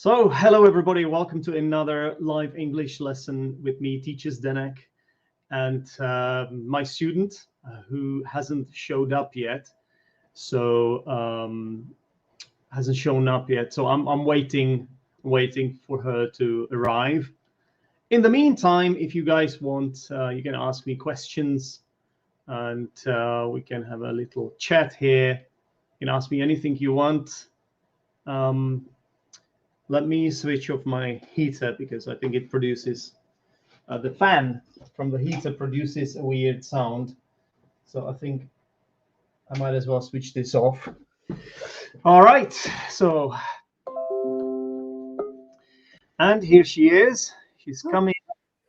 So, hello everybody, welcome to another live English lesson with me, teacher Zdenek, and my student who hasn't showed up yet. So, hasn't shown up yet. So I'm waiting for her to arrive. In the meantime, if you guys want, you can ask me questions, and we can have a little chat here. You can ask me anything you want. Let me switch off my heater because I think it produces, the fan from the heater produces a weird sound. So I think I might as well switch this off. All right, so, and here she is. She's coming.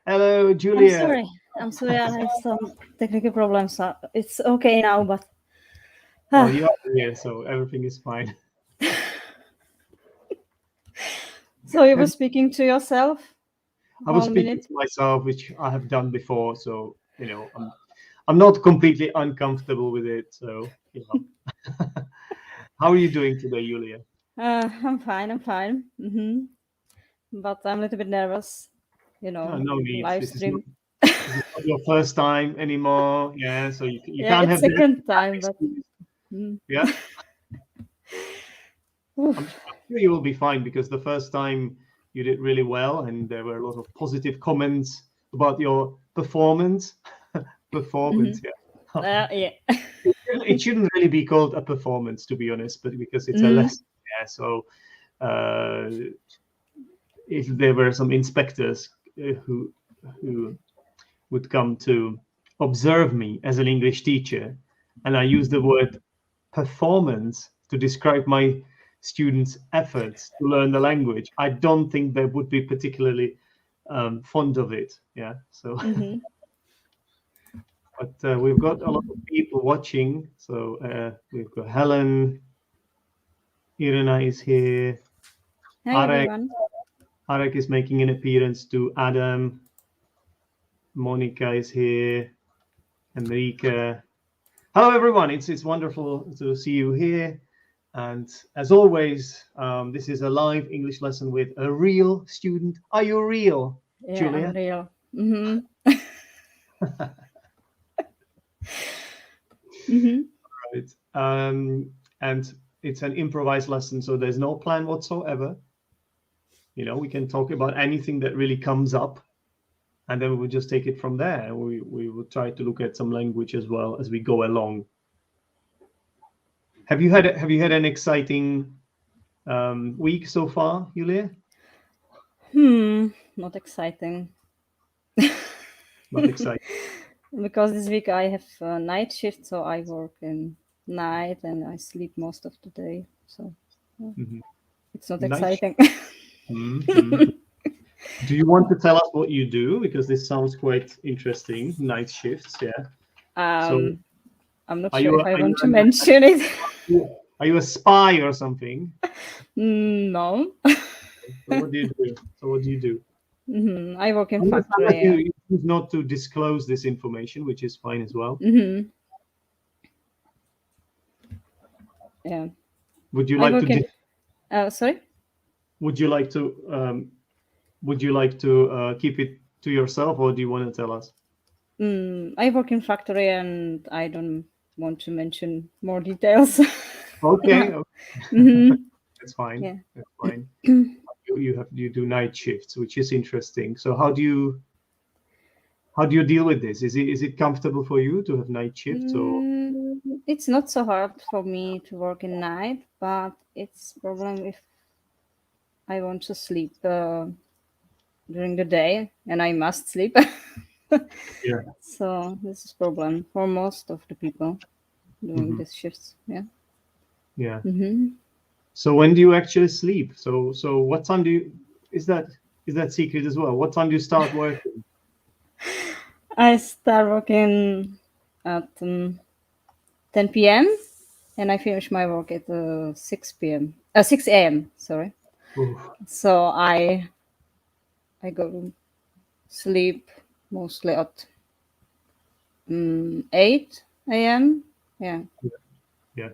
Hello, Julia. I'm sorry, I have some technical problems. It's okay now, but... Well, you are here, so everything is fine. So you were speaking to yourself? I was speaking to myself, which I have done before, so I'm not completely uncomfortable with it. So how are you doing today, Julia? I'm fine. But I'm a little bit nervous. No need. Live stream. This is not your first time anymore. Yeah, so you can't have second time, but yeah. I'm sure you will be fine because the first time you did really well, and there were a lot of positive comments about your performance. Yeah. It shouldn't really be called a performance, to be honest, but because it's a lesson. Yeah, so if there were some inspectors who would come to observe me as an English teacher, and I use the word performance to describe my students' efforts to learn the language, I don't think they would be particularly fond of it. Yeah, so but we've got a lot of people watching. So we've got Helen, Irina is here. Hi, everyone. Arek is making an appearance to Adam. Monica is here. Enrique. Hello, everyone. It's wonderful to see you here. And as always, this is a live English lesson with a real student. Are you real, Julia? I'm real. Right. And it's an improvised lesson, so there's no plan whatsoever. We can talk about anything that really comes up, and then we will just take it from there. We will try to look at some language as well as we go along. Have you had an exciting week so far, Julia? Not exciting. Not exciting. Because this week I have a night shift, so I work in night and I sleep most of the day. So it's not exciting. Do you want to tell us what you do? Because this sounds quite interesting. Night shifts, yeah. I'm not sure if I want to mention it. Are you a spy or something? No. So what do you do? I work in factory. You choose not to disclose this information, which is fine as well. Yeah. Would you like to? Sorry. Would you like to? Keep it to yourself, or do you want to tell us? I work in factory, and I don't want to mention more details. Okay. That's fine. Yeah. That's fine. You do night shifts, which is interesting. So how do you deal with this? Is it comfortable for you to have night shifts, or? It's not so hard for me to work in night, but it's a problem if I want to sleep during the day, and I must sleep. Yeah. So this is a problem for most of the people doing these shifts. Yeah. Yeah. So when do you actually sleep? So what time do you? Is that secret as well? What time do you start working? I start working at 10 p.m. and I finish my work at 6 p.m. 6 a.m. Sorry. Oof. So I go to sleep mostly at 8 a.m. Yeah. Yeah.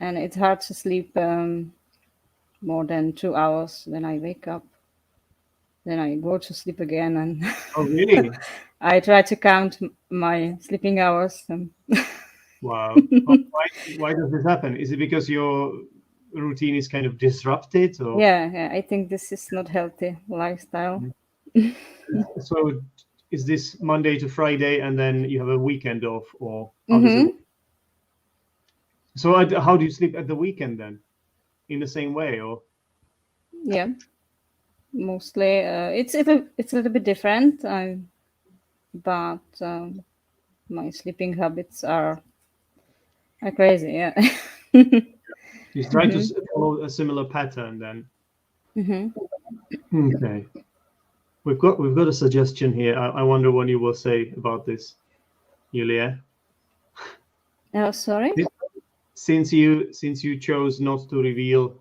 And it's hard to sleep more than 2 hours. Then I wake up. Then I go to sleep again, and Oh, really? I try to count my sleeping hours. Wow. Oh, why does this happen? Is it because your routine is kind of disrupted, or Yeah, I think this is not healthy lifestyle. so? Is this Monday to Friday, and then you have a weekend off, or how does it work? Mm-hmm. So how do you sleep at the weekend then? In the same way, or Yeah, mostly it's a little bit different. But my sleeping habits are crazy. Yeah. you try to follow a similar pattern then? Mm-hmm. Okay. We've got a suggestion here. I wonder what you will say about this, Julia. Oh, sorry. Since you chose not to reveal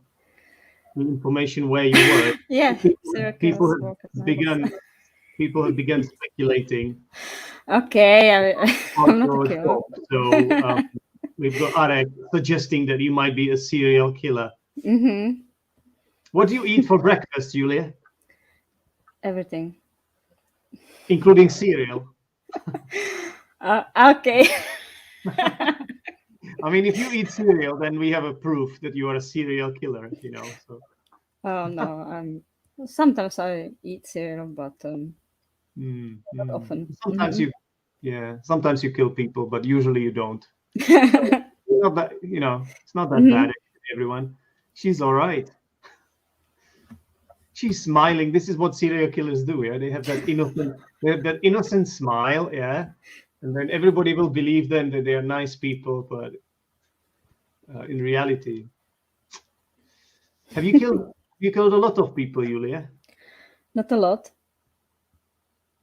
the information where you were, Yeah, people, serial people killers have work at night. begun people have begun speculating Okay, about I'm not a your killer. job. So we've got Arek suggesting that you might be a serial killer. Mm-hmm. What do you eat for breakfast, Julia? Everything. Including cereal. Okay. I mean, if you eat cereal, then we have a proof that you are a serial killer, So Oh no. Sometimes I eat cereal, but not often. sometimes Mm-hmm. sometimes you kill people, but usually you don't. Not that, it's not that Mm-hmm. bad, everyone. She's all right. She's smiling. This is what serial killers do, yeah. They have that innocent smile, yeah. And then everybody will believe them that they are nice people, but in reality, have you killed a lot of people, Julia? Not a lot.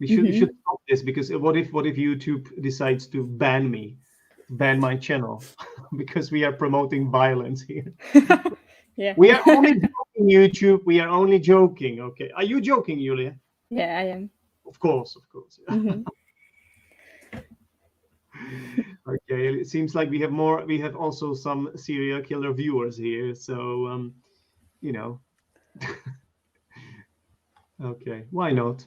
You should Mm-hmm. stop this, because what if YouTube decides to ban my channel because we are promoting violence here. Yeah. We are only joking, YouTube. We are only joking. Okay. Are you joking, Julia? Yeah, I am. Of course, of course. Yeah. Mm-hmm. Okay. It seems like we have more. We have also some serial killer viewers here. So, you know, okay. Why not?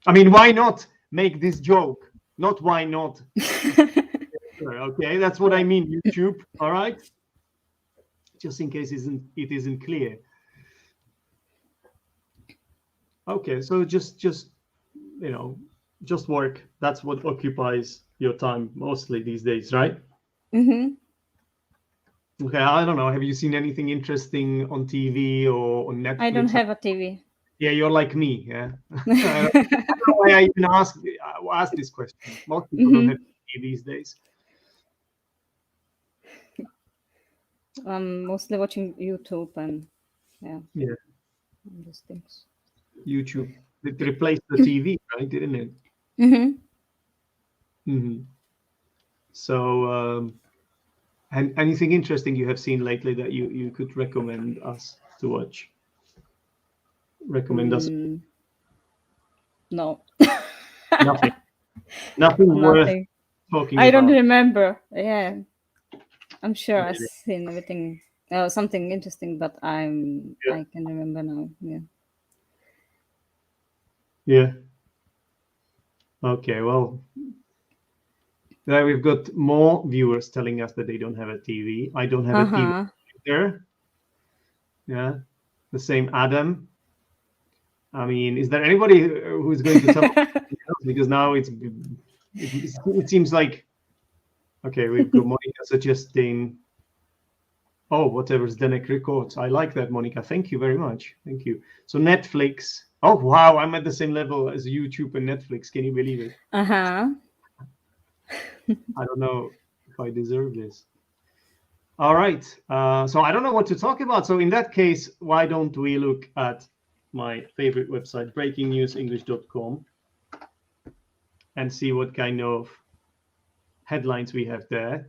I mean, why not make this joke? Not why not? Okay, that's what I Yeah. mean, YouTube. All right. Just in case it isn't clear. Okay, so just just work. That's what occupies your time mostly these days, right? Mm-hmm. Okay, I don't know. Have you seen anything interesting on TV or on I don't Netflix? have a TV. Yeah, you're like me. Yeah, I don't know why I even ask this question. Most people don't Mm-hmm. have TV these days. I'm mostly watching YouTube and yeah, Yeah, those things. YouTube. It replaced the TV, right? Didn't it? Mm-hmm. So, and anything interesting you have seen lately that you could recommend us to watch? Recommend us Mm, no, nothing. Nothing worth nothing. talking I don't about. remember. Yeah, I'm sure I've Really. seen everything, something interesting, but Yeah. I can remember now. Yeah. Yeah. Okay. Well, we've got more viewers telling us that they don't have a TV. I don't have a TV Uh-huh. either. Yeah. The same Adam. I mean, is there anybody who's going to tell us something else? Because now it seems like, okay, we've got Monica suggesting, oh, whatever Zdenek records. I like that, Monica. Thank you very much. Thank you. So Netflix. Oh, wow. I'm at the same level as YouTube and Netflix. Can you believe it? Uh-huh. I don't know if I deserve this. All right. So I don't know what to talk about. So in that case, why don't we look at my favorite website, breakingnewsenglish.com, and see what kind of headlines we have there,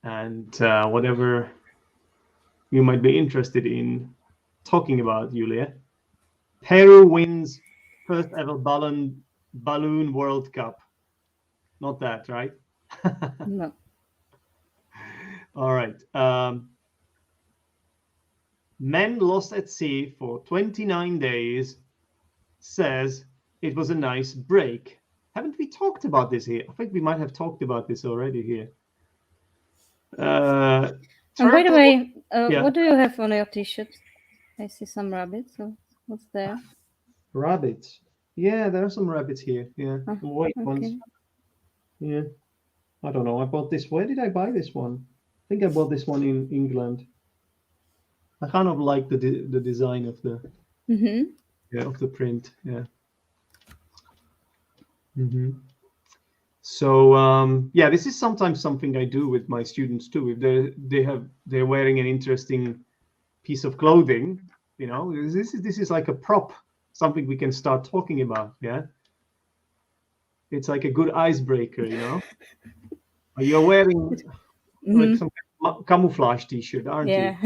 and whatever you might be interested in talking about, Julia. Peru wins first ever balloon World Cup. Not that, right? No. All right. Men lost at sea for 29 days says it was a nice break. Haven't we talked about this here? I think we might have talked about this already here. And by the Turtle- way, yeah. what do you have on your t-shirt? I see some rabbits. So what's there? Rabbits. Yeah, there are some rabbits here. Yeah, white ones. Okay. Yeah, I don't know. I bought this. Where did I buy this one? I think I bought this one in England. I kind of like the design of the of the print. Yeah. So yeah, this is sometimes something I do with my students too. If they're wearing an interesting piece of clothing, you know, this is like a prop, something we can start talking about. Yeah, it's like a good icebreaker, you know. You're wearing like some camouflage t-shirt, aren't you?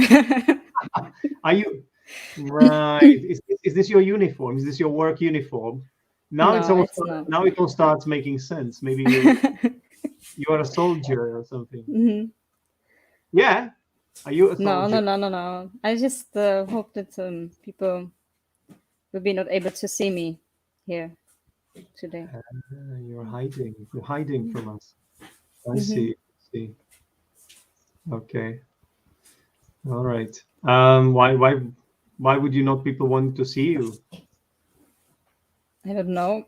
Are you right? Is this your uniform? Is this your work uniform? Now now it all starts making sense. Maybe you are a soldier or something. Yeah. Are you a soldier? No. I just hope that people will be not able to see me here today. You're hiding. You're hiding from us. I see. Okay. All right. Why would you not people want to see you? I don't know.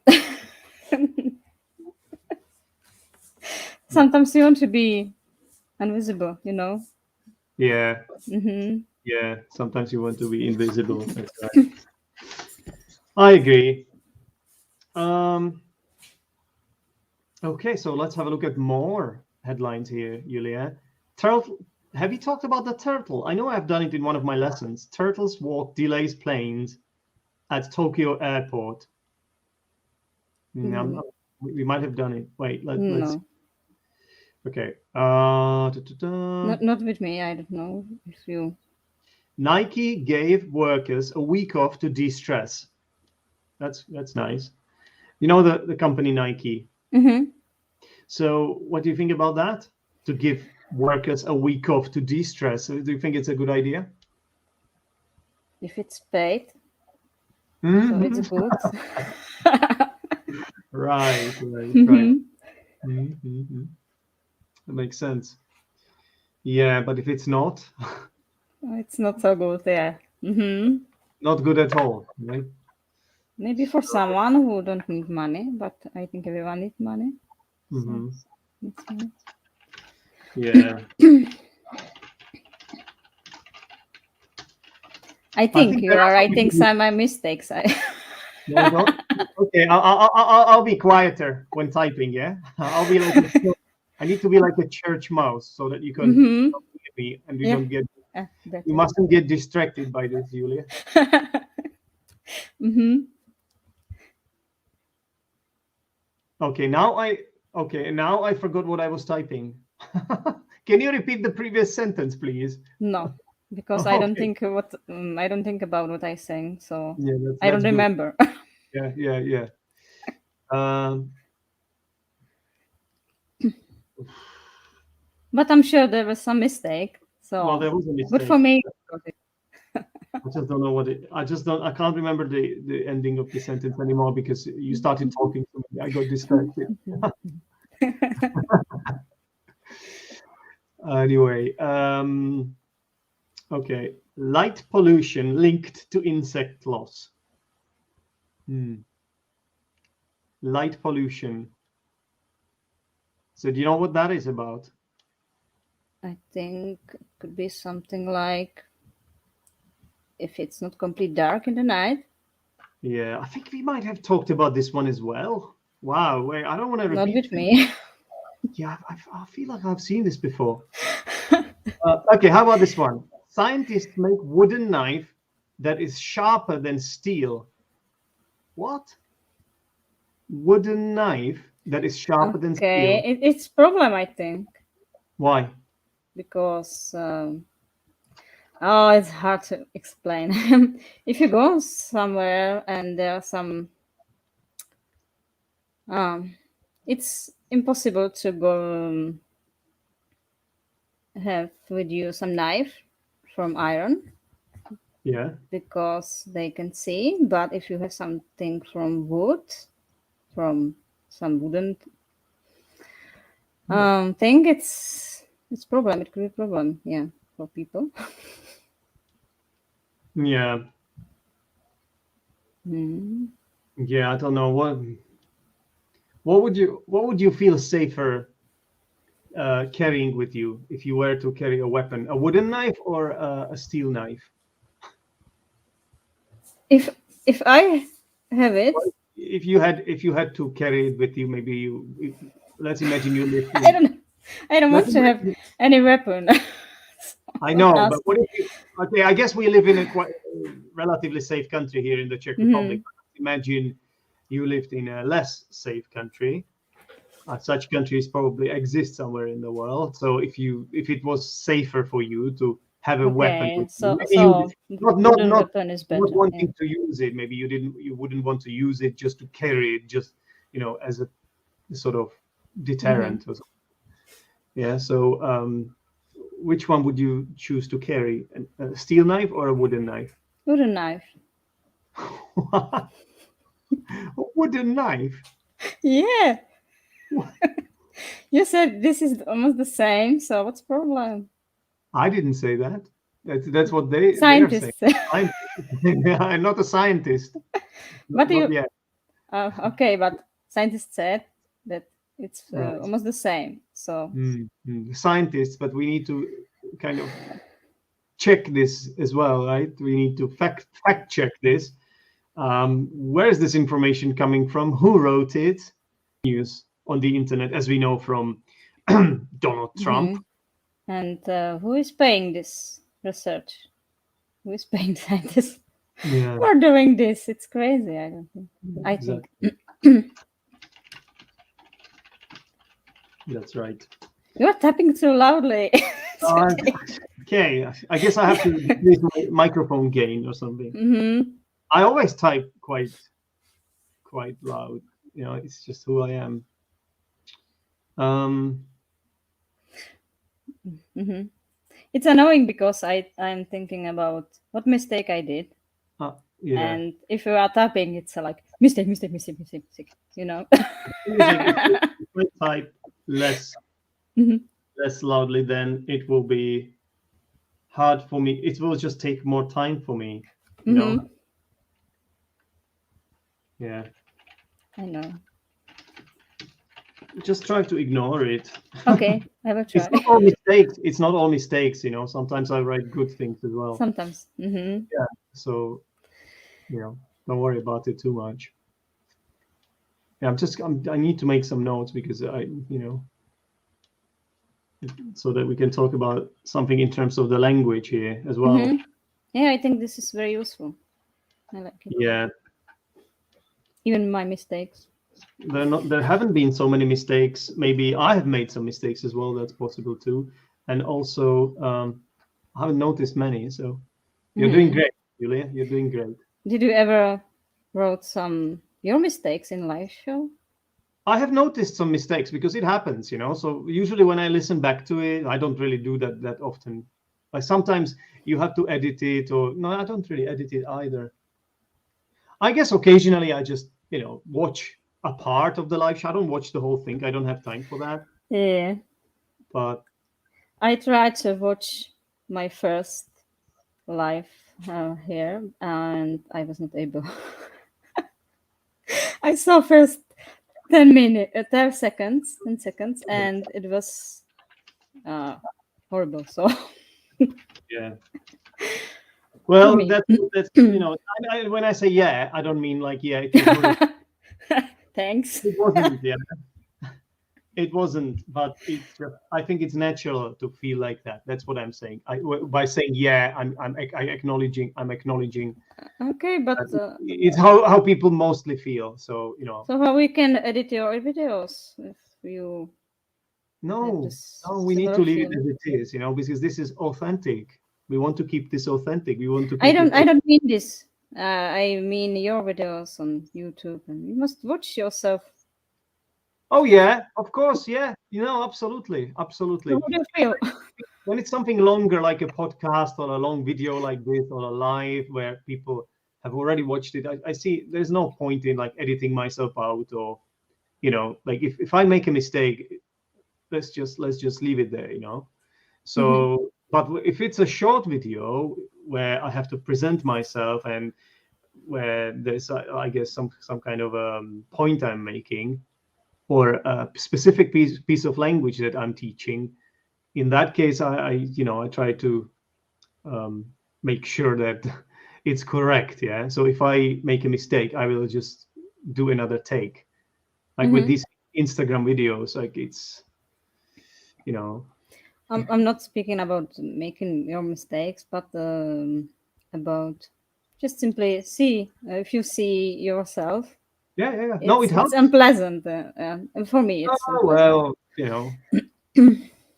Sometimes you want to be invisible, you know. Yeah. Yeah. Sometimes you want to be invisible. That's right. I agree. Okay, so let's have a look at more headlines here, Julia. Turtle. Have you talked about the turtle? I know I've done it in one of my lessons. Turtles walk delays planes at Tokyo airport. We might have done it. Wait, let's. Okay. Not with me. I don't know if you. Nike gave workers a week off to de-stress. That's nice. You know the company Nike. So what do you think about that? To give workers a week off to de-stress. Do you think it's a good idea? If it's paid, so it's good. Right. That makes sense. Yeah, but if it's not, it's not so good. Yeah. Not good at all, right? Maybe for someone who don't need money, but I think everyone needs money. So it's nice. Yeah. I think you are writing some mistakes. No, don't. Okay, I'll be quieter when typing. Yeah, I'll be like I need to be like a church mouse so that you can hear me and you don't get. You mustn't get distracted by this, Julia. Okay, now I forgot what I was typing. Can you repeat the previous sentence, please? No, because I don't think about what I sang, so I don't remember. Yeah. But I'm sure there was some mistake. So well, there was a mistake. But for me, I just don't know what it. I can't remember the ending of the sentence anymore because you started talking to me. I got distracted. Anyway, okay. Light pollution linked to insect loss. Light pollution. So do you know what that is about? I think it could be something like if it's not completely dark in the night. Yeah, I think we might have talked about this one as well. Wow, wait, I don't want to repeat. Not with me. Yeah, I feel like I've seen this before. Okay, how about this one? Scientists make wooden knife that is sharper than steel. What? Wooden knife that is sharper than steel. Okay, it's a problem, I think. Why? Because it's hard to explain. If you go somewhere and there are some, it's impossible to go have with you some knife from iron Yeah. because they can see. But if you have something from wood, from some wooden thing, it's problem. It could be a problem, yeah, for people. Yeah. Mm. Yeah. I don't know what would you feel safer carrying with you if you were to carry a weapon, a wooden knife or a steel knife? If I have it, If you had to carry it with you, maybe let's imagine you live I don't know. I don't want let's to have imagine, any weapon. I know, Ask but what if you, okay, I guess we live in a quite relatively safe country here in the Czech Republic. Imagine you lived in a less safe country. Such countries probably exist somewhere in the world. So if it was safer for you to have a weapon Okay, with you, so maybe you wooden weapon is not better. wanting to use it, maybe you wouldn't want to use it just to carry it, just as a sort of deterrent or something. Yeah. So which one would you choose to carry? A steel knife or a wooden knife? Wooden knife. A wooden knife? Yeah. You said this is almost the same, so what's the problem? I didn't say that. That's what they're saying. Scientists. I'm not a scientist. But Not yet. okay, but scientists said that it's Right. almost the same. So Scientists, but we need to kind of check this as well, right? We need to fact check this. Where is this information coming from? Who wrote it? News on the internet, as we know from Donald Trump. And who is paying this research? Who is paying scientists for doing this? It's crazy. I don't think. Exactly. I think. That's right. You're tapping too loudly. Okay, I guess I have to use my microphone gain or something. I always type quite loud. It's just who I am. It's annoying because I'm thinking about what mistake I did. Yeah. And if you are tapping, it's like mistake. If I type less loudly, then it will be hard for me. It will just take more time for me. Yeah. I know. Just try to ignore it. Okay, I will try. It's not all mistakes. It's not all mistakes. Sometimes I write good things as well. Sometimes. Yeah. So, don't worry about it too much. Yeah, I need to make some notes because so that we can talk about something in terms of the language here as well. Yeah, I think this is very useful. I like it. Yeah. Even my mistakes. There haven't been so many mistakes. Maybe I have made some mistakes as well. That's possible too. And also, I haven't noticed many. So you're doing great, Julia. You're doing great. Did you ever wrote your mistakes in live show? I have noticed some mistakes because it happens, So usually when I listen back to it, I don't really do that often. Like sometimes you have to edit it, or no, I don't really edit it either. I guess occasionally I just, watch a part of the live show. I don't watch the whole thing. I don't have time for that. Yeah. But I tried to watch my first live here, and I was not able. I saw first 10 seconds, and it was horrible. So yeah. Well, that's when I say yeah, I don't mean like yeah. Thanks. It wasn't. Yeah. It wasn't, but I think it's natural to feel like that. That's what I'm saying. By saying yeah, I'm acknowledging. Okay, but it's how people mostly feel. So So how we can edit your videos if you? No, we need to leave it as it is. Because this is authentic. We want to keep this authentic. We want to. I don't mean this. I mean your videos on YouTube, and you must watch yourself. Oh yeah, of course, yeah. Absolutely. How do you feel? when it's something longer, like a podcast or a long video like this or a live where people have already watched it, I see there's no point in like editing myself out, or like if I make a mistake, let's just leave it there, So, but if it's a short video where I have to present myself and where there's, I guess, some kind of point I'm making, or a specific piece of language that I'm teaching, in that case, I try to make sure that it's correct. Yeah. So if I make a mistake, I will just do another take. Like with these Instagram videos, like it's, I'm not speaking about making your mistakes, but about just simply see if you see yourself. Yeah. No, it helps. It's unpleasant. For me, it's well,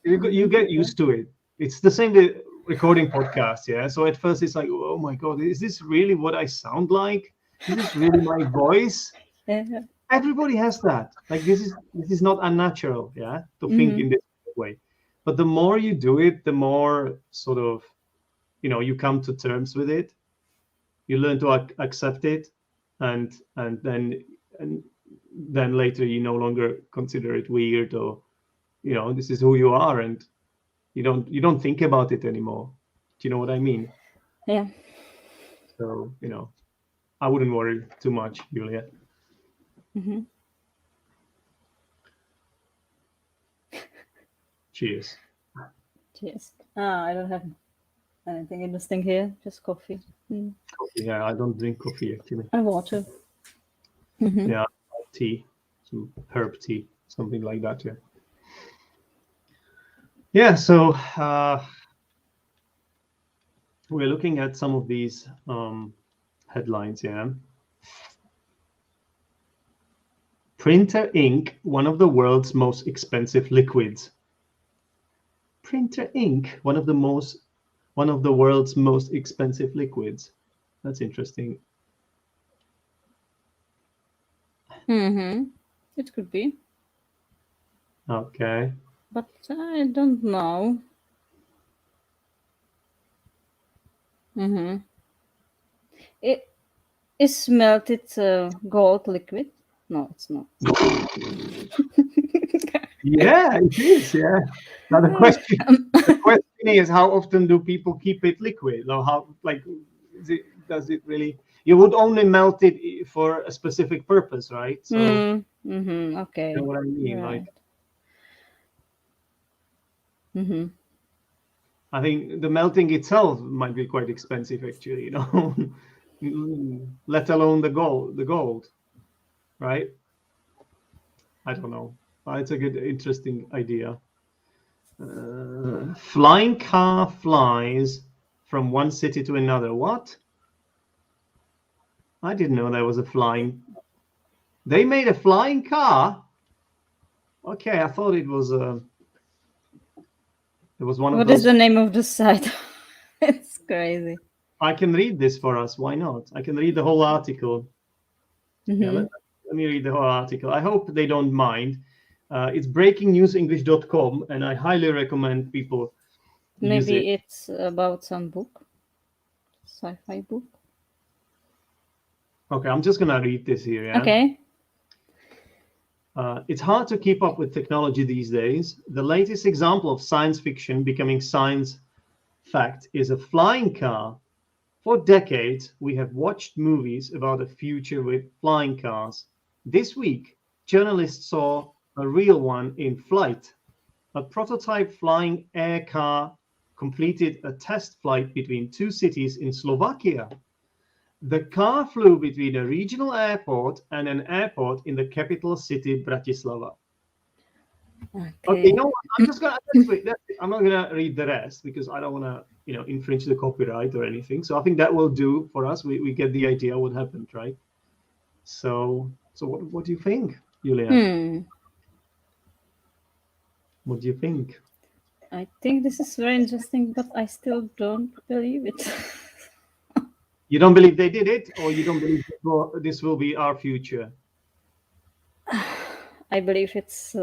you get used to it. It's the same with recording podcasts. Yeah. So at first it's like, oh my God, is this really what I sound like? Is this really my voice? Yeah. Everybody has that. Like this is not unnatural. Yeah. To think in this way. But the more you do it, the more sort of, you come to terms with it. You learn to accept it, and then later you no longer consider it weird, or this is who you are, and you don't think about it anymore. Do you know what I mean? Yeah. So I wouldn't worry too much, Julia. Cheers. Cheers. I don't have anything interesting here, just coffee. Coffee, yeah, I don't drink coffee actually. And water. Yeah, tea, some herb tea, something like that. Yeah. So we're looking at some of these headlines. Yeah. Printer ink, one of the world's most expensive liquids. Printer ink, one of the world's most expensive liquids. That's interesting. It could be. Okay. But I don't know. It is melted gold liquid. No, it's not. Yeah, it is. Yeah. Now the question is, how often do people keep it liquid? Or how, like, does it really? You would only melt it for a specific purpose, right? So, okay. You know what I mean? Right. Like, I think the melting itself might be quite expensive, actually. Let alone the gold, right? I don't know. It's a good, interesting idea. Flying car flies from one city to another. What? I didn't know there was a flying. They made a flying car. Okay, I thought it was one of those. What is the name of the site? It's crazy. I can read this for us. Why not? I can read the whole article. Yeah, let me read the whole article. I hope they don't mind. It's breakingnewsenglish.com, and I highly recommend people use it. Maybe it's about some book, sci-fi book. Okay, I'm just gonna read this here. Yeah? Okay. It's hard to keep up with technology these days. The latest example of science fiction becoming science fact is a flying car. For decades, we have watched movies about a future with flying cars. This week, journalists saw a real one in flight. A prototype flying air car completed a test flight between two cities in Slovakia. The car flew between a regional airport and an airport in the capital city, Bratislava. Okay, you know what? I'm just gonna. I'm not gonna read the rest because I don't want to, infringe the copyright or anything. So I think that will do for us. We get the idea what happened, right? So what do you think, Julia? What do you think? I think this is very interesting, but I still don't believe it. You don't believe they did it, or you don't believe this will be our future? I believe it's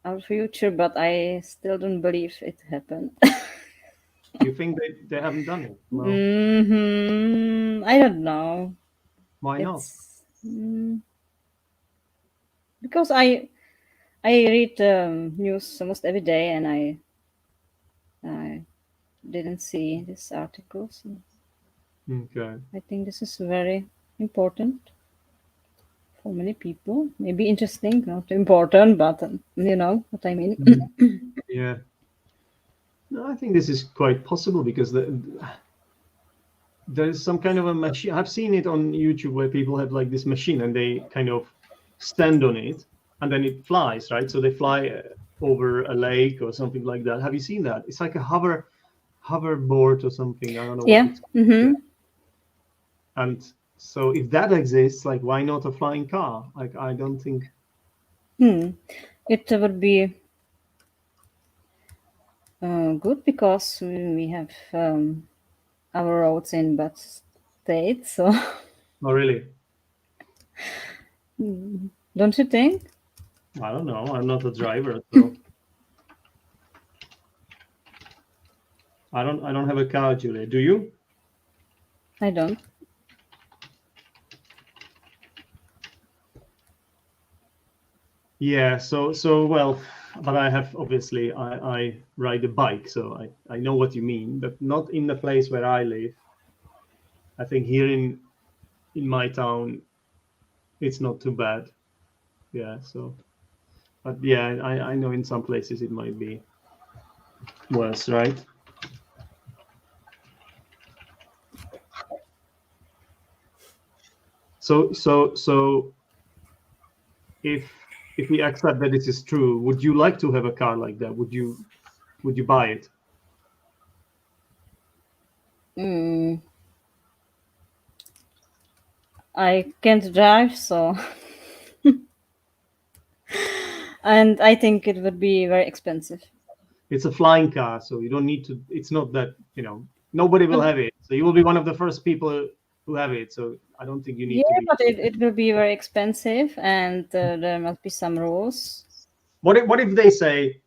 our future, but I still don't believe it happened. You think they haven't done it? Well, I don't know. why not? It's because I read news almost every day, and I didn't see this article. So Okay. I think this is very important for many people. Maybe interesting, not important, but you know what I mean. Yeah. No, I think this is quite possible because there's some kind of a machine. I've seen it on YouTube where people have like this machine and they kind of stand on it and then it flies, right? So they fly over a lake or something like that. Have you seen that? It's like a hoverboard or something. I don't know Yeah. what it's called. Yeah. And so if that exists, like why not a flying car? Like I don't think. It would be good because we have our roads in bad state. So Oh, really? don't you think? I don't know. I'm not a driver, so I don't have a car, Julia. Do you? I don't. Yeah, so well, but I have obviously I ride a bike, so I know what you mean, but not in the place where I live. I think here in my town, it's not too bad. Yeah, so but yeah, I know in some places it might be worse, right? So if we accept that this is true, would you like to have a car like that? Would you buy it? I can't drive, so and I think it would be very expensive. It's a flying car, so you don't need to. It's not that nobody will have it. So you will be one of the first people who have it. So I don't think you need to Yeah, be. but it will be very expensive, and there must be some rules. What if they say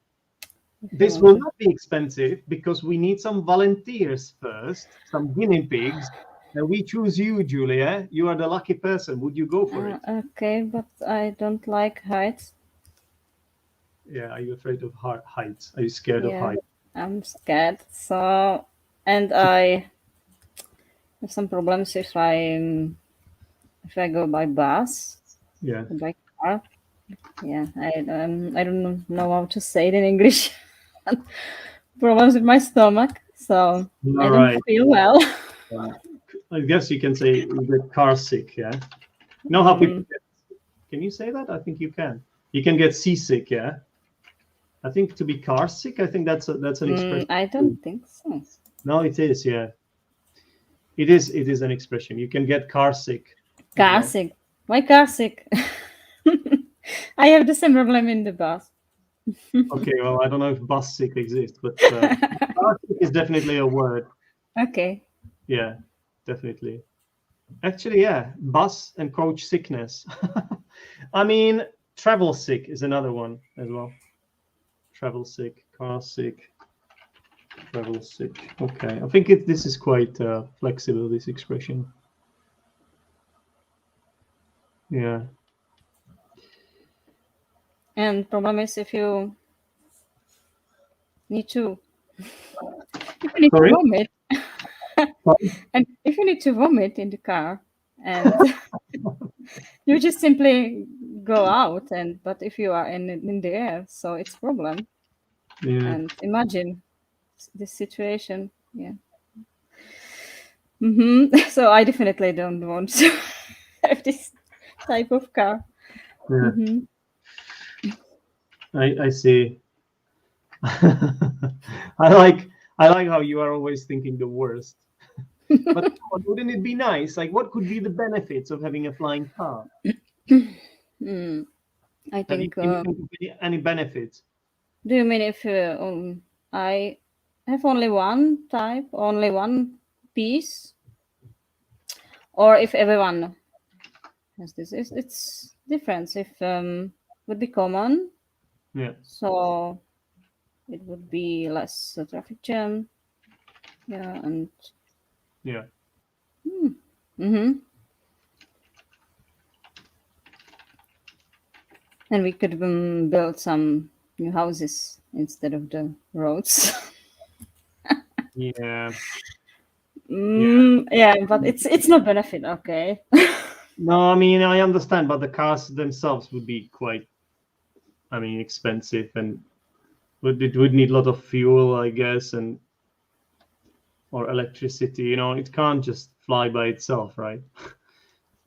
this will not be expensive because we need some volunteers first, some guinea pigs, and we choose you, Julia. You are the lucky person. Would you go for it? Okay, but I don't like heights. Yeah. Are you afraid of heights? Are you scared of Yeah, heights? I'm scared. So, and I have some problems if I go by bus Yeah. or by car. Yeah, I don't know how to say it in English. Problems with my stomach, so I All don't right. feel well. I guess you can say you get car sick. Yeah. You know how people get. Can you say that? I think you can. You can get seasick. Yeah. I think to be car sick, I think that's an expression. I don't think so. No, it is. Yeah. It is an expression. You can get car sick. as Car well. sick. Why car sick? I have the same problem in the bus. Okay. Well, I don't know if bus sick exists, but car sick is definitely a word. Okay. Yeah, definitely. Actually, yeah, bus and coach sickness. I mean, travel sick is another one as well. Travel sick, car sick, travel sick. Okay, I think this is quite flexible, this expression. Yeah. And problem is if you need to Sorry? vomit, Sorry? and if you need to vomit in the car, and you just simply go out, and but if you are in the air, so it's problem. Yeah. And imagine this situation. Yeah. So I definitely don't want to have this type of car. Yeah. I see. I like how you are always thinking the worst. But wouldn't it be nice? Like, what could be the benefits of having a flying car? I Have you think. can you think of any benefits? Do you mean if I have only one type, only one piece, or if everyone has this? It's different. If would be common, Yeah. So it would be less traffic jam. Yeah, and Yeah. and we could build some new houses instead of the roads. Yeah. Yeah, but it's not benefit, okay? No, I mean, I understand, but the cars themselves would be quite, I mean, expensive, and it would need a lot of fuel, I guess, and or electricity. You know, it can't just fly by itself, right?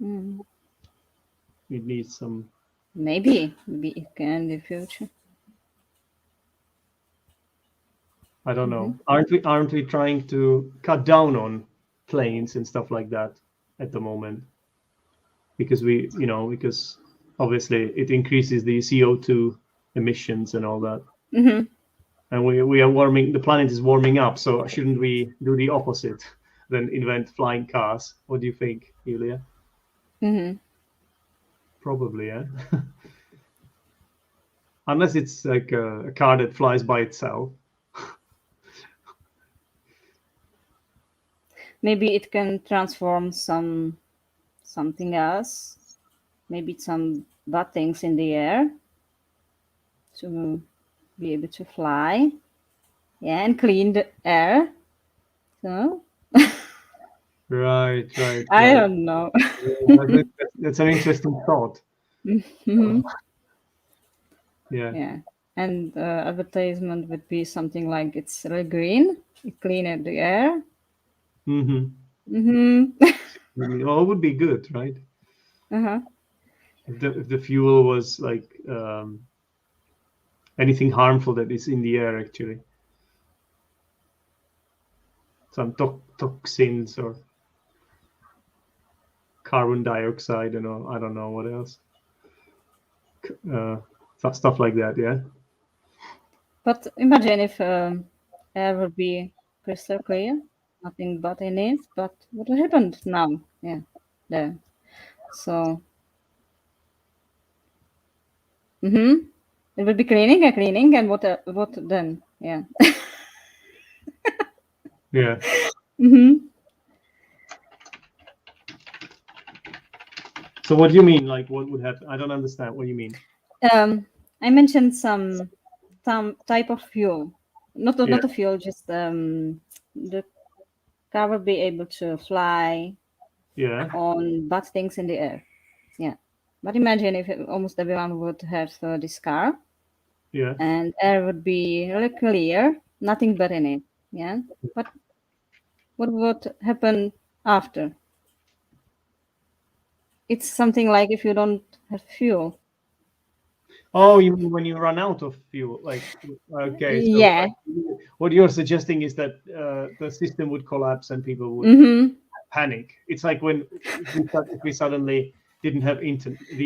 It needs some. Maybe it can in the future. I don't know. Aren't we trying to cut down on planes and stuff like that at the moment? Because because obviously it increases the CO2 emissions and all that. And we are warming, the planet is warming up, so shouldn't we do the opposite than invent flying cars? What do you think, Julia? Probably, yeah. Unless it's like a car that flies by itself. Maybe it can transform something else. Maybe some bad things in the air to be able to fly. Yeah, and clean the air. So Right. I don't know. That's an interesting thought. Yeah. Yeah, and advertisement would be something like it's really green, you clean the air. Well, it would be good, right? If the fuel was like anything harmful that is in the air, actually, some toxins or carbon dioxide, and I don't know what else, stuff like that. Yeah. But imagine if air would be crystal clear, nothing but in it. But what happened now? Yeah, there. So, it would be cleaning and what then? Yeah. Yeah. So what do you mean? Like, what would happen? I don't understand what you mean. I mentioned some type of fuel, not a fuel, just the car will be able to fly on bad things in the air. Yeah. But imagine if almost everyone would have this car. Yeah. And air would be really clear, nothing but in it. Yeah. But what would happen after? It's something like if you don't have fuel. Oh, you mean when you run out of fuel? Like, okay. So Yeah. What you're suggesting is that the system would collapse and people would panic. It's like when if we suddenly didn't have the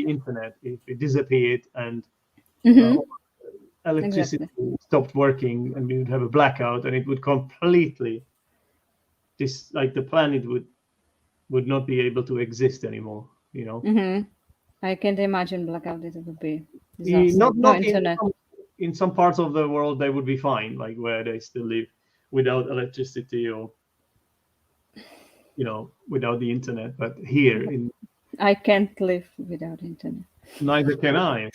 internet, if it disappeared and electricity stopped working, and we would have a blackout, and it would completely like the planet would not be able to exist anymore. You know. I can't imagine blackout. It would be not no internet. In some parts of the world they would be fine, like where they still live without electricity or without the internet. But here in I can't live without internet. Neither can I.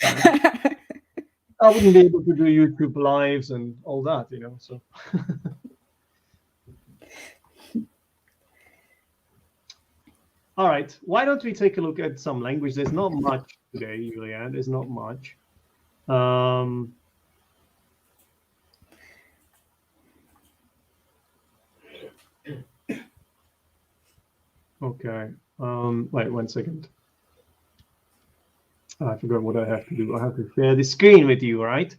I wouldn't be able to do YouTube lives and all that, so. All right, why don't we take a look at some language? There's not much today, Julia. There's not much. Okay. Wait 1 second. I forgot what I have to do. I have to share the screen with you, right?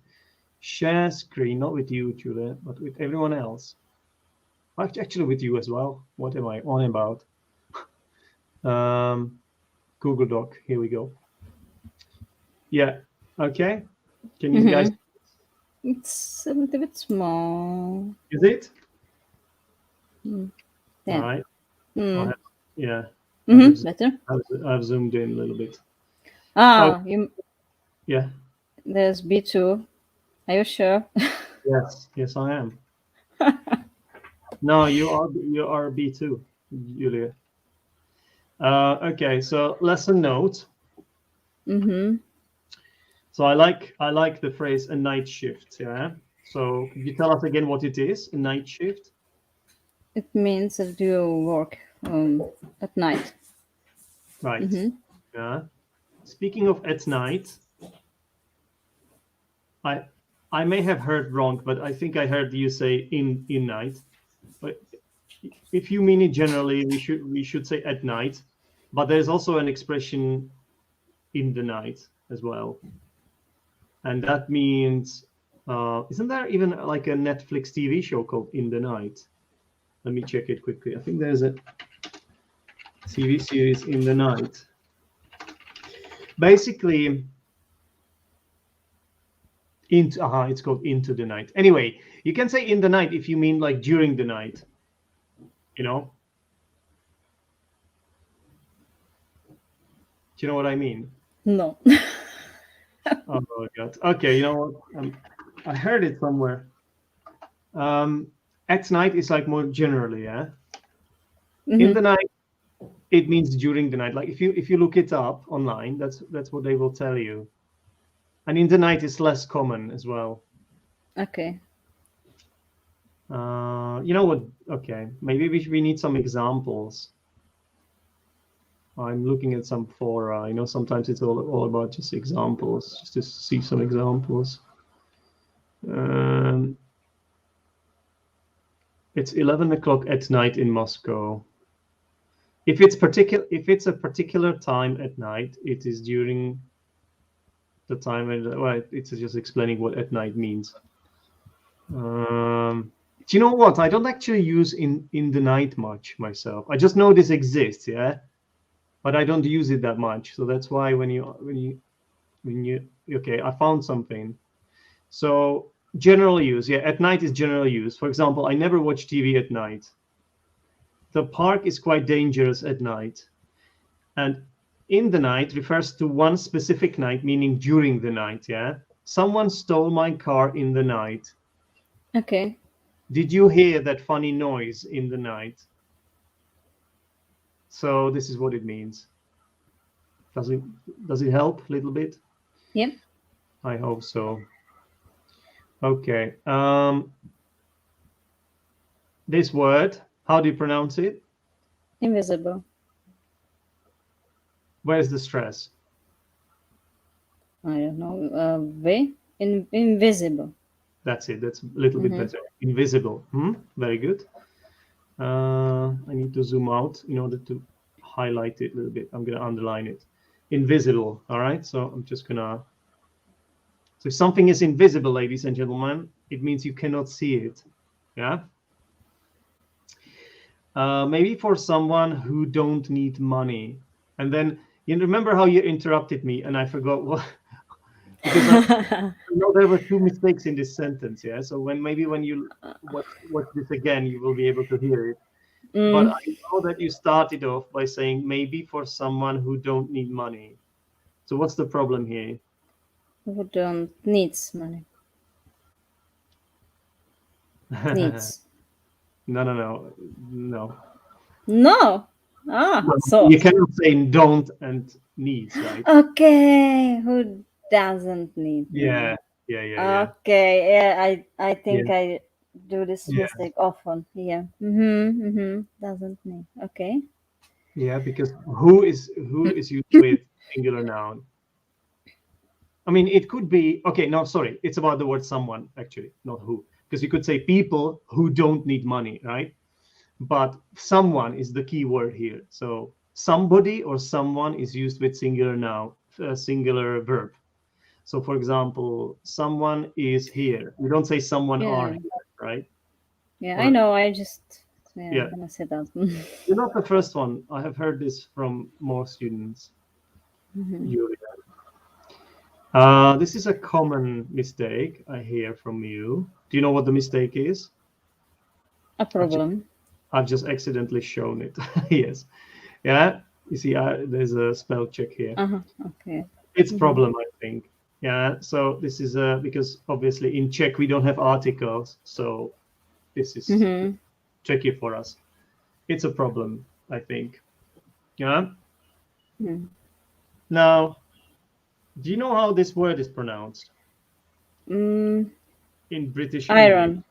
Share screen, not with you, Julia, but with everyone else. Actually, with you as well. What am I on about? Google Doc. Here we go. Yeah. Okay. Can you guys? It's a little bit small. Is it? Yeah. All right. Yeah. Better. I've zoomed in a little bit. Ah, yeah. There's B2. Are you sure? Yes, I am. No, you are B2, Julia. Okay, so lesson note. So I like the phrase a night shift. Yeah. So could you tell us again what it is? A night shift. It means that you work at night. Right. Yeah. Speaking of at night, I may have heard wrong, but I think I heard you say in night. But if you mean it generally, we should say at night. But there's also an expression in the night as well, and that means isn't there even like a Netflix TV show called In the Night? Let me check it quickly. I think there's a TV series In the Night. Basically, it's called Into the Night. Anyway, you can say in the night if you mean like during the night. You know? Do you know what I mean? No. Oh my God. Okay, you know what? I heard it somewhere. At night is like more generally, yeah. In the night, it means during the night. Like if you look it up online, that's what they will tell you. And in the night is less common as well. Okay. You know what? Okay, maybe we need some examples. I'm looking at some fora. You know, sometimes it's all about just examples, just to see some examples. It's 11 o'clock at night in Moscow. If it's a particular time at night, it is during the time. Well, it's just explaining what at night means. Do you know what? I don't actually use in the night much myself. I just know this exists, yeah, but I don't use it that much. So that's why when you okay, I found something. So general use, yeah, at night is general use. For example, I never watch TV at night. The park is quite dangerous at night. And in the night refers to one specific night, meaning during the night, yeah? Someone stole my car in the night. Okay. Did you hear that funny noise in the night? So this is what it means. Does it help a little bit? Yep. I hope so. Okay. This word, how do you pronounce it? Invisible. Where's the stress? I don't know. Invisible. That's it. That's a little bit better. Invisible. Very good. I need to zoom out in order to highlight it a little bit. I'm going to underline it. Invisible. All right. So I'm just going to. So if something is invisible, ladies and gentlemen, it means you cannot see it. Yeah. Maybe for someone who don't need money. And then you remember how you interrupted me and I forgot what. Because I know there were two mistakes in this sentence, yeah. So when you watch this again, you will be able to hear it. But I know that you started off by saying maybe for someone who don't need money. So what's the problem here? Who don't needs money? Needs. No. No. So you cannot say don't and needs, right? Okay. Who doesn't need money? Yeah. Okay. Yeah. I think Yeah. I do this mistake often. Yeah. Doesn't need. Okay. Yeah, because who is used with singular noun. I mean, it could be okay. No, sorry, it's about the word someone actually, not who, because you could say people who don't need money, right? But someone is the key word here. So somebody or someone is used with singular noun, singular verb. So for example, someone is here. We don't say someone are here, right? Yeah, I know. I just I'm gonna say that. You're not the first one. I have heard this from more students. This is a common mistake I hear from you. Do you know what the mistake is? A problem. I've just accidentally shown it. Yes. Yeah. You see, there's a spell check here. Okay. It's problem, I think. Yeah, so this is because obviously in Czech we don't have articles, so this is tricky for us. It's a problem, I think. Yeah. Now, do you know how this word is pronounced in British Iron. English?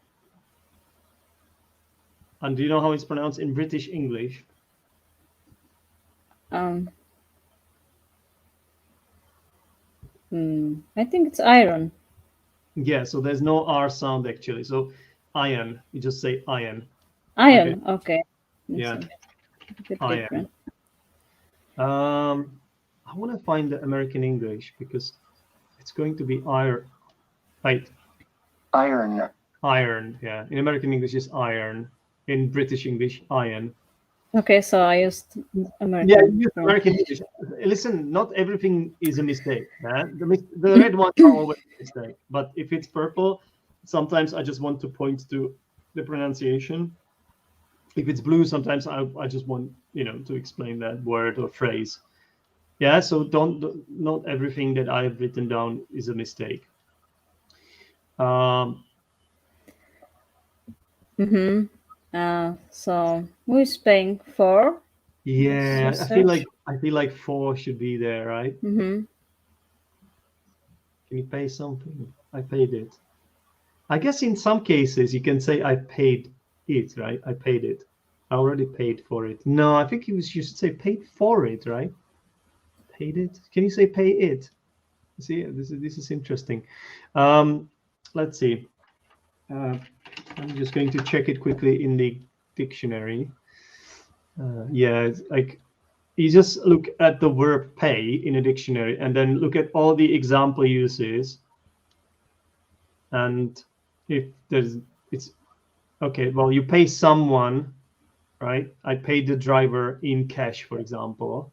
And do you know how it's pronounced in British English? I think it's iron. Yeah, so there's no R sound actually. So iron, you just say iron. Iron, okay. Yeah, iron. I want to find the American English because it's going to be iron. Right. Iron. Iron, yeah. In American English is iron. In British English, iron. Okay, so I used American. Yeah, you use American English. Listen, not everything is a mistake. The red ones are always a mistake. But if it's purple, sometimes I just want to point to the pronunciation. If it's blue, sometimes I just want, to explain that word or phrase. Yeah, so not everything that I have written down is a mistake. So who is paying for? Yeah, I feel like 4 should be there, right? Can you pay something? I paid it. I guess in some cases you can say I paid it, right? I paid it. I already paid for it. No, I think you should say paid for it, right? Paid it. Can you say pay it? See, this is interesting. Let's see. I'm just going to check it quickly in the dictionary. Yeah, it's like you just look at the verb pay in a dictionary and then look at all the example uses. And if it's okay, well, you pay someone, right? I paid the driver in cash, for example.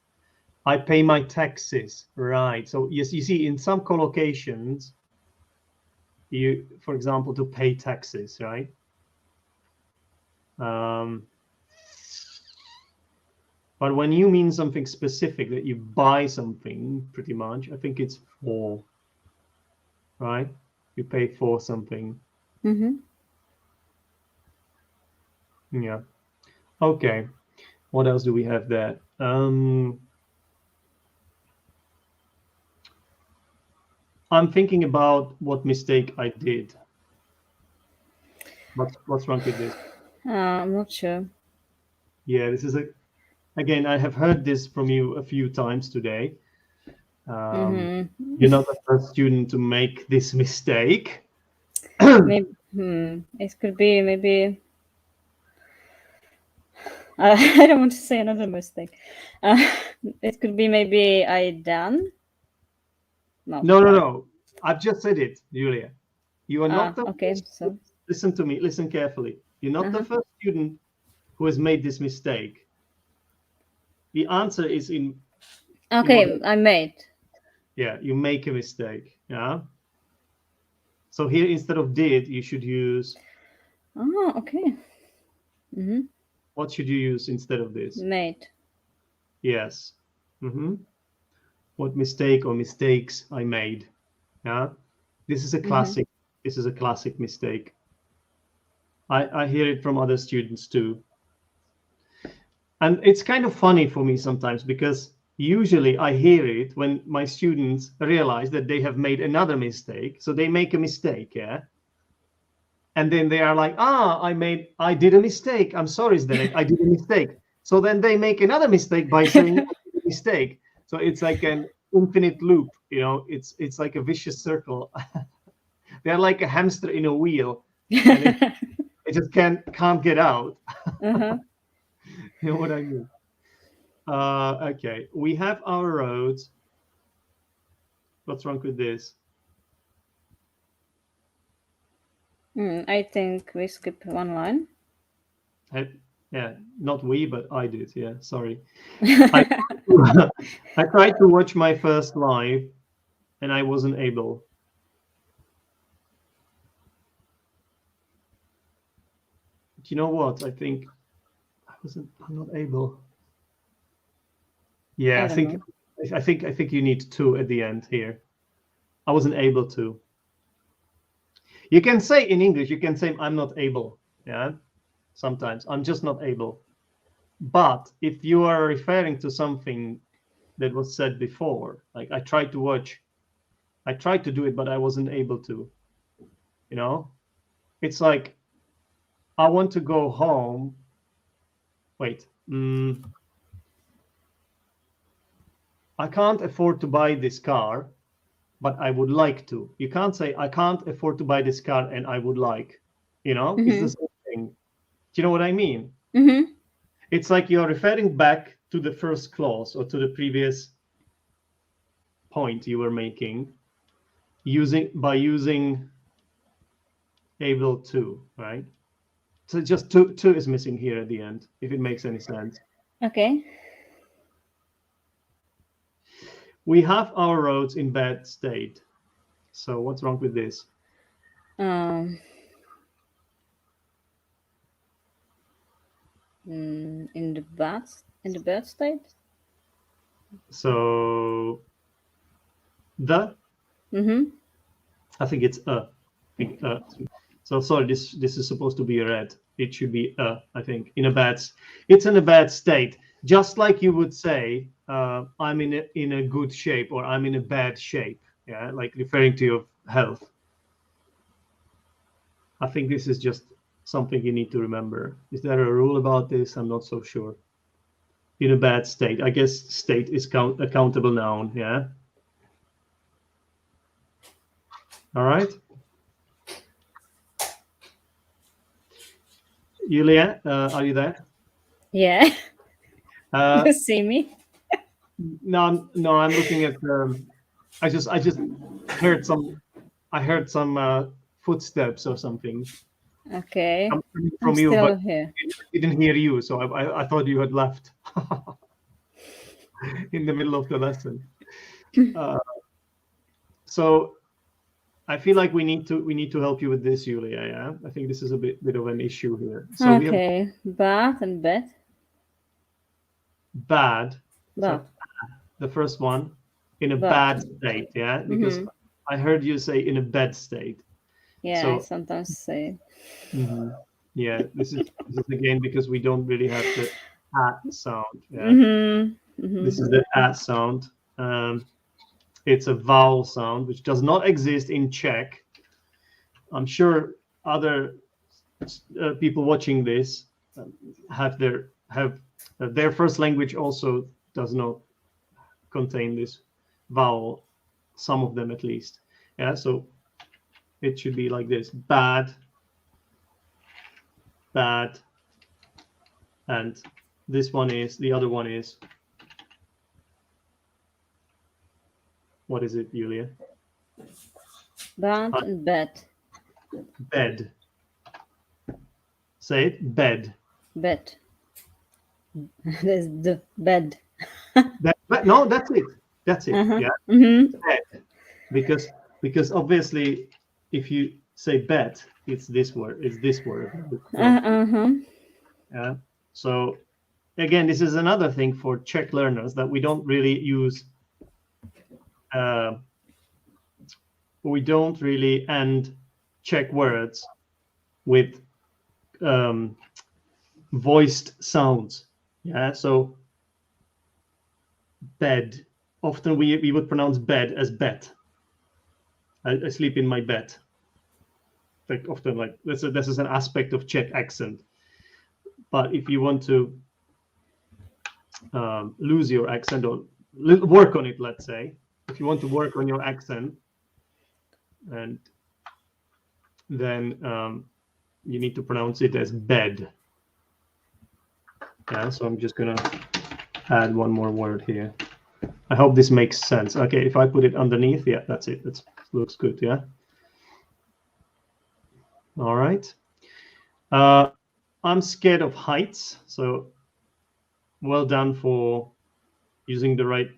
I pay my taxes, right? So yes, you see in some collocations, for example, to pay taxes, right? But when you mean something specific, that you buy something, pretty much, I think it's for, right? You pay for something. Yeah. Okay. What else do we have there? I'm thinking about what mistake I did. What's wrong with this? I'm not sure. Yeah, this is again, I have heard this from you a few times today. You're not the first student to make this mistake. Maybe, it could be maybe. I don't want to say another mistake. It could be maybe I done. No. I've just said it, Julia. You are not the okay. first. So listen to me. Listen carefully. You're not the first student who has made this mistake. The answer is in. Okay, I made. Yeah, you make a mistake. Yeah. So here, instead of did, you should use. Oh, okay. What should you use instead of this? Made. Yes. What mistake or mistakes I made? Yeah. This is a classic. This is a classic mistake. I hear it from other students too. And it's kind of funny for me sometimes because usually I hear it when my students realize that they have made another mistake. So they make a mistake, yeah. And then they are like, I did a mistake. I'm sorry, Zdenek, I did a mistake. So then they make another mistake by saying I did a mistake. So it's like an infinite loop, it's like a vicious circle. They're like a hamster in a wheel. And it just can't get out. You know what I mean? Okay, we have our roads. What's wrong with this? I think we skipped one line. Yeah, not we, but I did. Yeah, sorry. I tried to watch my first live, and I wasn't able. But you know what? I think I'm not able. Yeah, I think you need 2 at the end here. I wasn't able to. You can say in English, you can say I'm not able. Yeah, sometimes I'm just not able. But if you are referring to something that was said before, like I tried to do it, but I wasn't able to. You know, it's like I want to go home. Wait, I can't afford to buy this car, but I would like to. You can't say I can't afford to buy this car and I would like. You know, it's the same thing. Do you know what I mean? It's like you're referring back to the first clause or to the previous point you were making, by using able to, right? So just to is missing here at the end, if it makes any sense. Okay. We have our roads in bad state. So what's wrong with this? In the bad state. So I think it's so sorry, this is supposed to be a red. It should be I think it's in a bad state, just like you would say I'm in a good shape or I'm in a bad shape. Yeah, like referring to your health. I think this is just something you need to remember. Is there a rule about this? I'm not so sure. In a bad state, I guess state is a countable noun. Yeah. All right. Julia, are you there? Yeah. You see me? No, I'm looking at. I just heard some. I heard some footsteps or something. Okay. From you, still but here. I didn't hear you, so I thought you had left in the middle of the lesson. So I feel like we need to help you with this, Julia. Yeah, I think this is a bit of an issue here. So okay, bad and bad. Bad. Bad. So the first one, in a bad state. Yeah, because I heard you say in a bad state. Yeah, so, I sometimes say. Yeah, this is again because we don't really have the sound. Yeah? This is the sound. It's a vowel sound which does not exist in Czech. I'm sure other people watching this have their first language also does not contain this vowel. Some of them at least. Yeah, so it should be like this: bad, bad, and the other one is, what is it, Julia? Bad and bad. Bed. Say it, bed. Bed. There's the bed. No, that's it. That's it. Yeah. Bed. Because obviously, if you say bed, it's this word. It's this word. Yeah. So again, this is another thing for Czech learners that we don't really use. We don't really end Czech words with voiced sounds. Yeah. So bed. Often we would pronounce bed as bed. I sleep in my bed. Like often, like this is an aspect of Czech accent. But if you want to lose your accent or work on it, let's say, if you want to work on your accent, and then you need to pronounce it as bed. Yeah, so I'm just gonna add one more word here. I hope this makes sense. Okay, if I put it underneath, yeah, that's it. That looks good. Yeah. All right. I'm scared of heights. So well done for using the right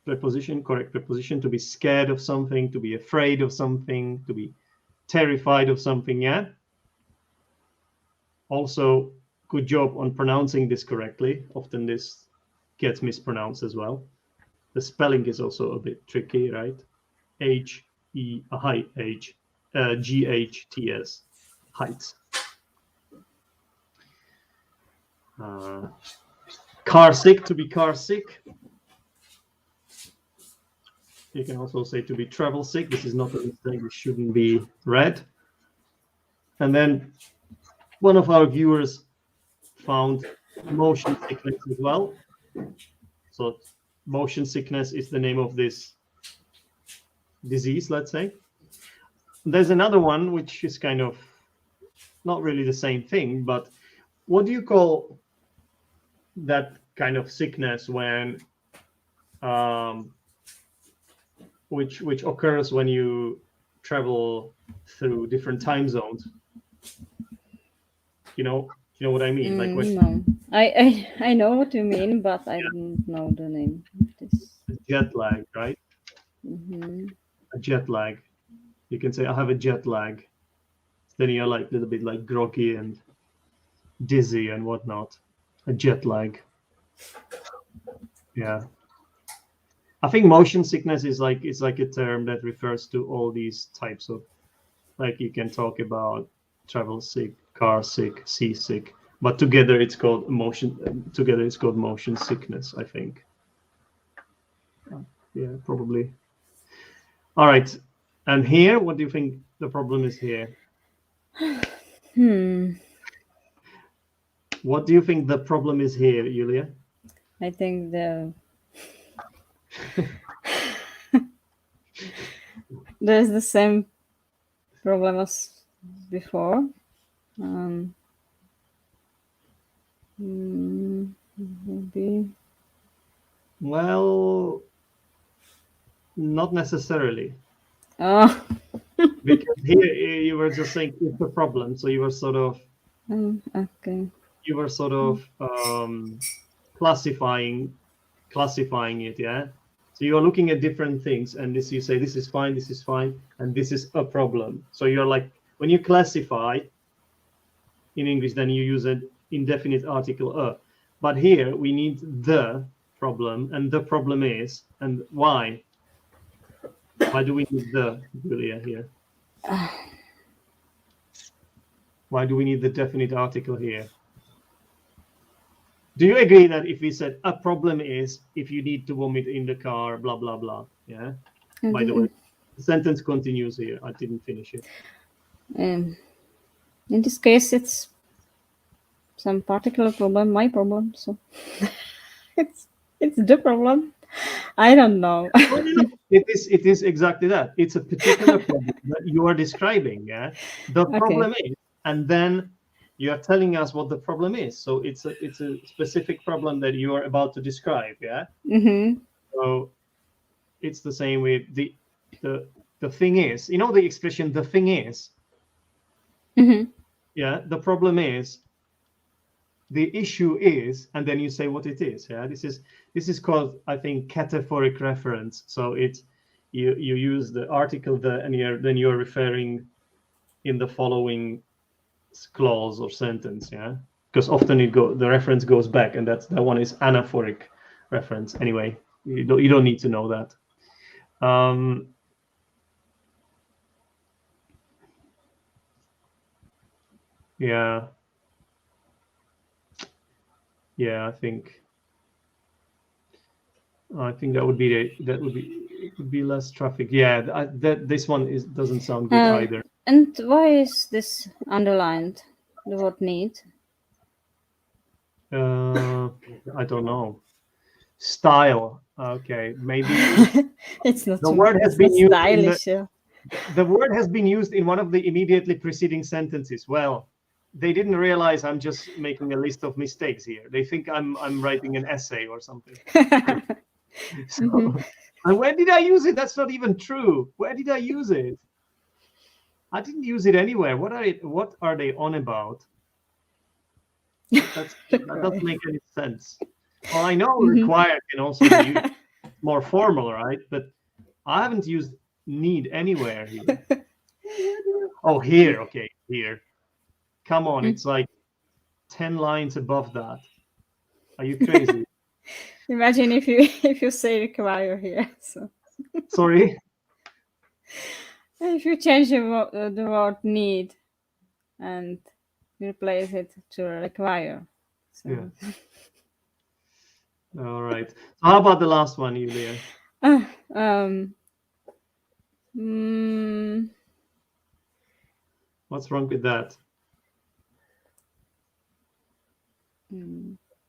preposition, correct preposition, to be scared of something, to be afraid of something, to be terrified of something. Yeah. Also, good job on pronouncing this correctly. Often this gets mispronounced as well. The spelling is also a bit tricky, right? H G-H-T-S, heights. Car sick, to be car sick. You can also say to be travel sick. This is not a mistake. This shouldn't be read. And then one of our viewers found motion sickness as well. So motion sickness is the name of this disease, let's say. There's another one which is kind of not really the same thing, but what do you call that kind of sickness when which occurs when you travel through different time zones? You know what I mean? Like when, no, I know what you mean, but I don't know the name of this. Jet lag, right? Mm-hmm. A jet lag. You can say I have a jet lag. Then you're like a little bit like groggy and dizzy and whatnot. A jet lag. Yeah. I think motion sickness is like a term that refers to all these types of, like you can talk about travel sick, car sick, seasick, but together it's called motion. Together it's called motion sickness, I think. Yeah, probably. All right, and here, what do you think the problem is here? What do you think the problem is here, Julia? I think there's the same problem as before. Maybe. Well, not necessarily. Oh. Because here you were just saying it's a problem, so you were sort of okay. You were sort of classifying it, yeah. So you are looking at different things, and this you say this is fine, and this is a problem. So you're like, when you classify in English, then you use an indefinite article a. But here we need the problem, and the problem is, and why? Why do we need the, Julia, here? Why do we need the definite article here? Do you agree that if we said a problem is if you need to vomit in the car, blah, blah, blah, yeah? Mm-hmm. By the way, the sentence continues here. I didn't finish it. In this case, it's some particular problem, my problem, so it's the problem. I don't know. It is exactly that. It's a particular problem that you are describing, yeah? The problem is, and then you are telling us what the problem is. So it's a specific problem that you are about to describe, yeah? Mm-hmm. So it's the same with the thing is, you know the expression the thing is? Mm-hmm. Yeah, the problem is, the issue is, and then you say what it is, yeah? This is called, I think, cataphoric reference. So it's you use the article the, and then you're referring in the following clause or sentence, yeah, because often the reference goes back, and that one is anaphoric reference. Anyway, you don't need to know that. Yeah, I think that would be less traffic. Yeah, this one doesn't sound good either. And why is this underlined? The word need? I don't know. Style. Okay, maybe it's not. The word has been used. Stylish, the word has been used in one of the immediately preceding sentences. Well, they didn't realize I'm just making a list of mistakes here. They think I'm writing an essay or something. So, and where did I use it? That's not even true. Where did I use it? I didn't use it anywhere. What are they on about? That doesn't make any sense. Well, I know required can also be used more formal, right? But I haven't used need anywhere here. Oh, here. Okay, here. Come on, it's like 10 lines above that. Are you crazy? Imagine if you say require here. So. Sorry? If you change the word need and replace it to require. So. Yeah. All right. So how about the last one, Julia? What's wrong with that?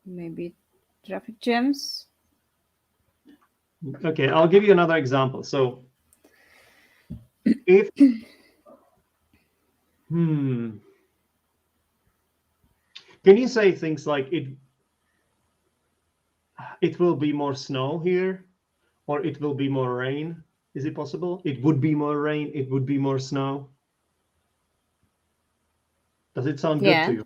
Maybe traffic jams. Okay, I'll give you another example. So if can you say things like it will be more snow here, or it will be more rain? Is it possible? It would be more rain, it would be more snow. Does it sound good to you?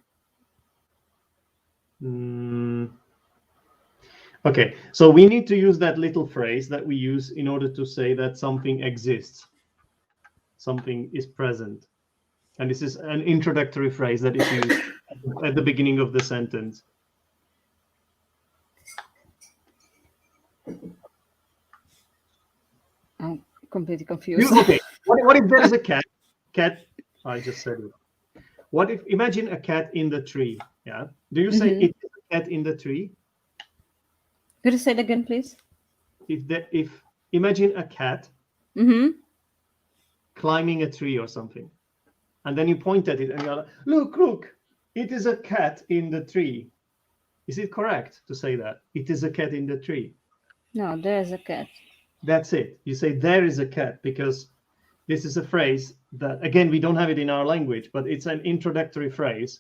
Okay, so we need to use that little phrase that we use in order to say that something exists, something is present. And this is an introductory phrase that is used at the beginning of the sentence. I'm completely confused. Okay, what if there is a cat? I just said it. What if, imagine a cat in the tree, yeah? Do you say it is a cat in the tree? Could you say it again, please? If imagine a cat climbing a tree or something, and then you point at it and you're like, look, it is a cat in the tree. Is it correct to say that? It is a cat in the tree. No, there is a cat. That's it. You say there is a cat because this is a phrase that, again, we don't have it in our language, but it's an introductory phrase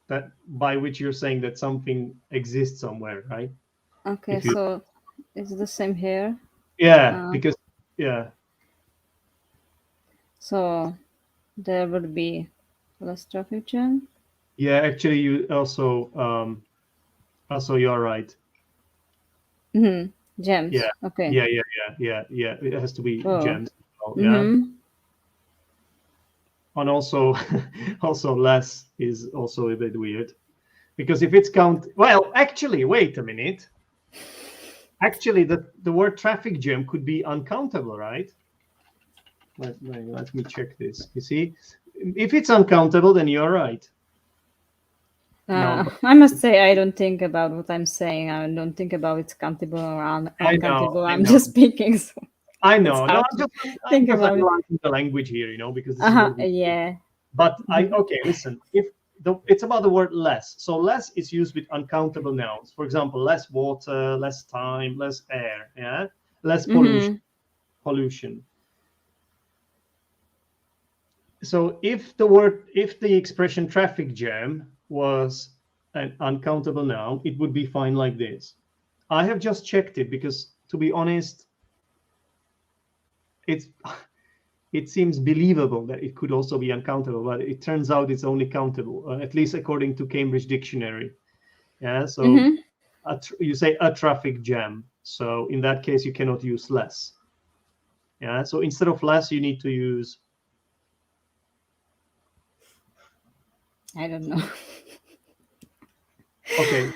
that by which you're saying that something exists somewhere, right? Okay, so it's the same here. Yeah, because so there would be less traffic jam. Yeah, actually, you also you're right. Jams. Yeah. Okay. Yeah. It has to be jams. Yeah. And also less is also a bit weird, because if it's actually, wait a minute. Actually, the word traffic jam could be uncountable, right? Let me check this. You see, if it's uncountable, then you're right. No. I must say, I don't think about what I'm saying. I don't think about it's countable or uncountable. I'm just speaking. So I know. No, I'm just analyzing the language here, because this is yeah. But listen. It's about the word less. So less is used with uncountable nouns. For example, less water, less time, less air, yeah, less pollution. So if the expression traffic jam was an uncountable noun, it would be fine like this. I have just checked it because, to be honest, it seems believable that it could also be uncountable, but it turns out it's only countable, at least according to Cambridge Dictionary. Yeah, so you say a traffic jam. So in that case, you cannot use less. Yeah, so instead of less, you need to use. I don't know. Okay,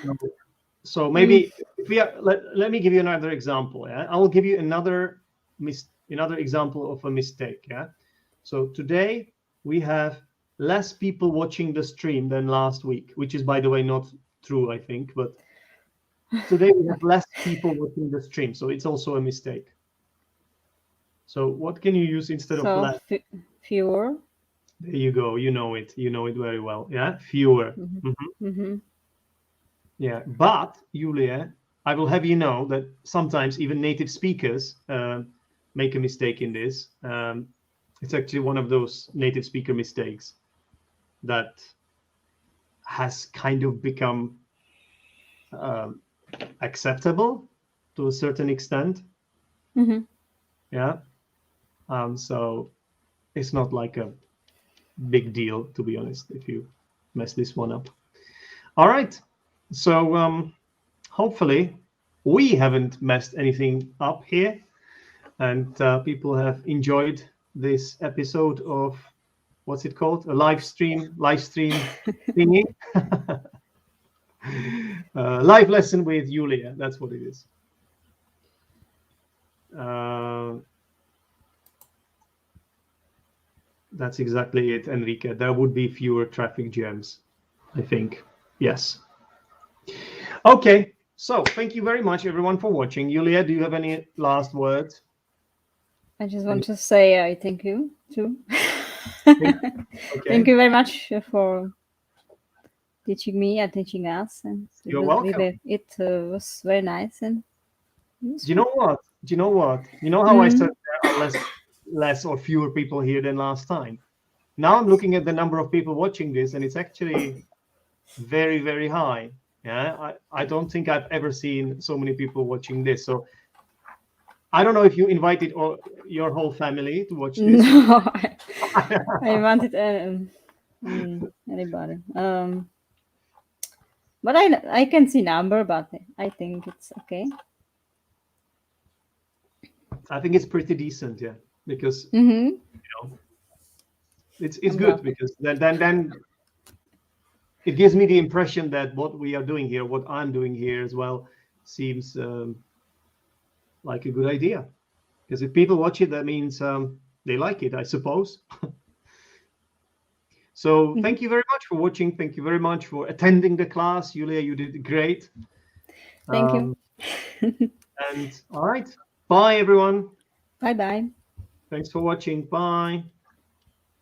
so maybe if let me give you another example. Yeah, I will give you another example of a mistake. Yeah, so today we have less people watching the stream than last week, which is, by the way, not true, I think. But today we have less people watching the stream, so it's also a mistake. So what can you use instead of less? Fewer. There you go. You know it very well. Yeah, fewer. Yeah, but Julia, I will have you know that sometimes even native speakers make a mistake in this. It's actually one of those native speaker mistakes that has kind of become acceptable to a certain extent. Yeah. So it's not like a big deal, to be honest, if you mess this one up. All right. So hopefully we haven't messed anything up here, and people have enjoyed this episode of, what's it called? A live stream thingy. Live lesson with Julia. That's what it is. That's exactly it, Enrique. There would be fewer traffic jams, I think. Yes. Okay. So thank you very much, everyone, for watching. Julia, do you have any last words? I just want to say I thank you too. Okay. Thank you very much for teaching me and teaching us. And You're welcome. It was very nice. And do you know what? You know how I said there are less or fewer people here than last time? Now I'm looking at the number of people watching this, and it's actually very, very high. Yeah, I don't think I've ever seen so many people watching this. So I don't know if you invited your whole family to watch this. No, I invited anybody. But I can see number, but I think it's okay. I think it's pretty decent, yeah, because you know, it's good because then it gives me the impression that what we are doing here, what I'm doing here as well, seems like a good idea. Because if people watch it, that means they like it, I suppose. So thank you very much for watching. Thank you very much for attending the class. Julia, you did great. Thank you. And all right. Bye, everyone. Bye-bye. Thanks for watching. Bye.